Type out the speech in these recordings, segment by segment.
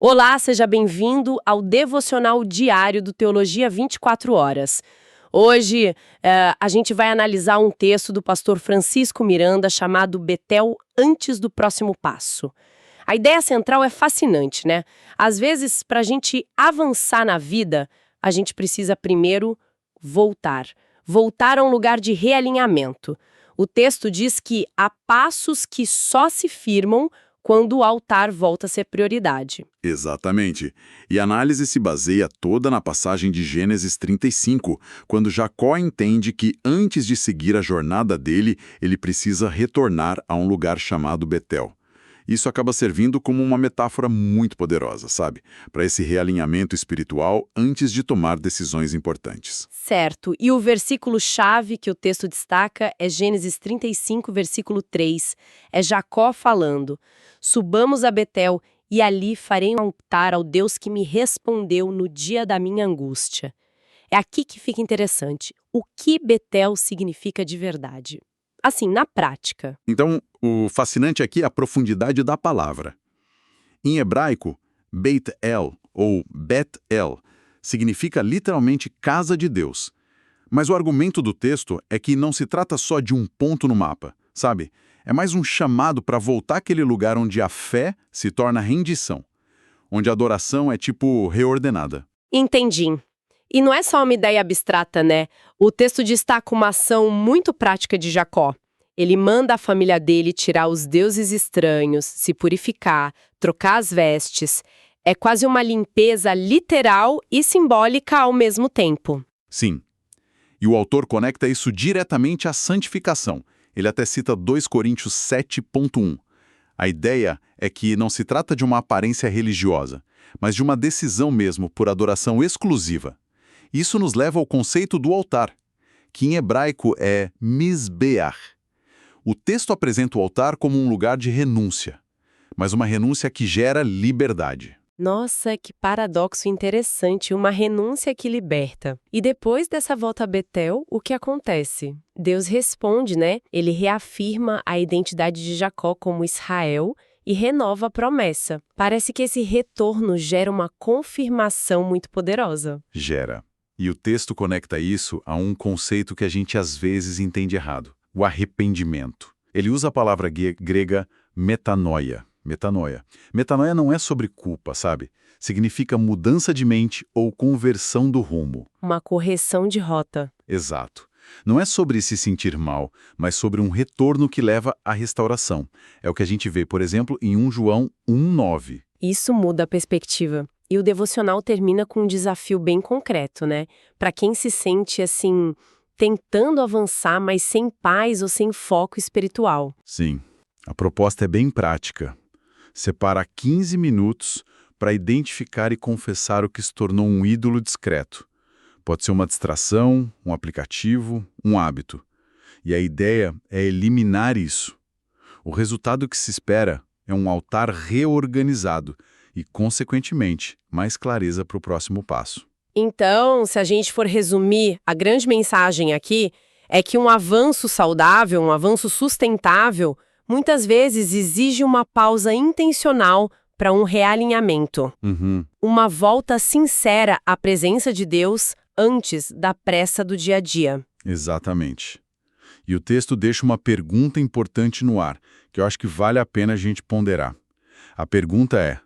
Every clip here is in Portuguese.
Olá, seja bem-vindo ao devocional diário do Teologia 24 Horas. Hoje, a gente vai analisar um texto do pastor Francisco Miranda chamado Betel antes do próximo passo. A ideia central é fascinante, né? Às vezes, para a gente avançar na vida, a gente precisa primeiro voltar. Voltar a um lugar de realinhamento. O texto diz que há passos que só se firmam quando o altar volta a ser prioridade. Exatamente. E a análise se baseia toda na passagem de Gênesis 35, quando Jacó entende que antes de seguir a jornada dele, ele precisa retornar a um lugar chamado Betel. Isso acaba servindo como uma metáfora muito poderosa, sabe? Para esse realinhamento espiritual antes de tomar decisões importantes. Certo. E o versículo-chave que o texto destaca é Gênesis 35, versículo 3. É Jacó falando: "Subamos a Betel e ali farei um altar ao Deus que me respondeu no dia da minha angústia." É aqui que fica interessante. O que Betel significa de verdade? Assim, na prática. Então, o fascinante aqui é a profundidade da palavra. Em hebraico, Beit El, ou Bet-El, significa literalmente casa de Deus. Mas o argumento do texto é que não se trata só de um ponto no mapa, sabe? É mais um chamado para voltar àquele lugar onde a fé se torna rendição, onde a adoração é tipo reordenada. Entendi. E não é só uma ideia abstrata, né? O texto destaca uma ação muito prática de Jacó. Ele manda a família dele tirar os deuses estranhos, se purificar, trocar as vestes. É quase uma limpeza literal e simbólica ao mesmo tempo. Sim. E o autor conecta isso diretamente à santificação. Ele até cita 2 Coríntios 7,1. A ideia é que não se trata de uma aparência religiosa, mas de uma decisão mesmo por adoração exclusiva. Isso nos leva ao conceito do altar, que em hebraico é Mizbeach. O texto apresenta o altar como um lugar de renúncia, mas uma renúncia que gera liberdade. Nossa, que paradoxo interessante, uma renúncia que liberta. E depois dessa volta a Betel, o que acontece? Deus responde, né? Ele reafirma a identidade de Jacó como Israel e renova a promessa. Parece que esse retorno gera uma confirmação muito poderosa. Gera. E o texto conecta isso a um conceito que a gente às vezes entende errado: o arrependimento. Ele usa a palavra grega metanoia. Metanoia. Metanoia não é sobre culpa, sabe? Significa mudança de mente ou conversão do rumo. Uma correção de rota. Exato. Não é sobre se sentir mal, mas sobre um retorno que leva à restauração. É o que a gente vê, por exemplo, em 1 João 1,9. Isso muda a perspectiva. E o devocional termina com um desafio bem concreto, né? Para quem se sente, assim, tentando avançar, mas sem paz ou sem foco espiritual. Sim, a proposta é bem prática. Separa 15 minutos para identificar e confessar o que se tornou um ídolo discreto. Pode ser uma distração, um aplicativo, um hábito. E a ideia é eliminar isso. O resultado que se espera é um altar reorganizado e, consequentemente, mais clareza para o próximo passo. Então, se a gente for resumir, a grande mensagem aqui é que um avanço saudável, um avanço sustentável, muitas vezes exige uma pausa intencional para um realinhamento. Uma volta sincera à presença de Deus antes da pressa do dia a dia. Exatamente. E o texto deixa uma pergunta importante no ar, que eu acho que vale a pena a gente ponderar. A pergunta é: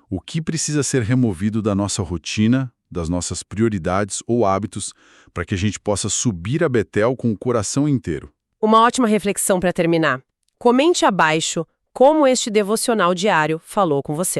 o que precisa ser removido da nossa rotina, das nossas prioridades ou hábitos, para que a gente possa subir a Betel com o coração inteiro? Uma ótima reflexão para terminar. Comente abaixo como este devocional diário falou com você.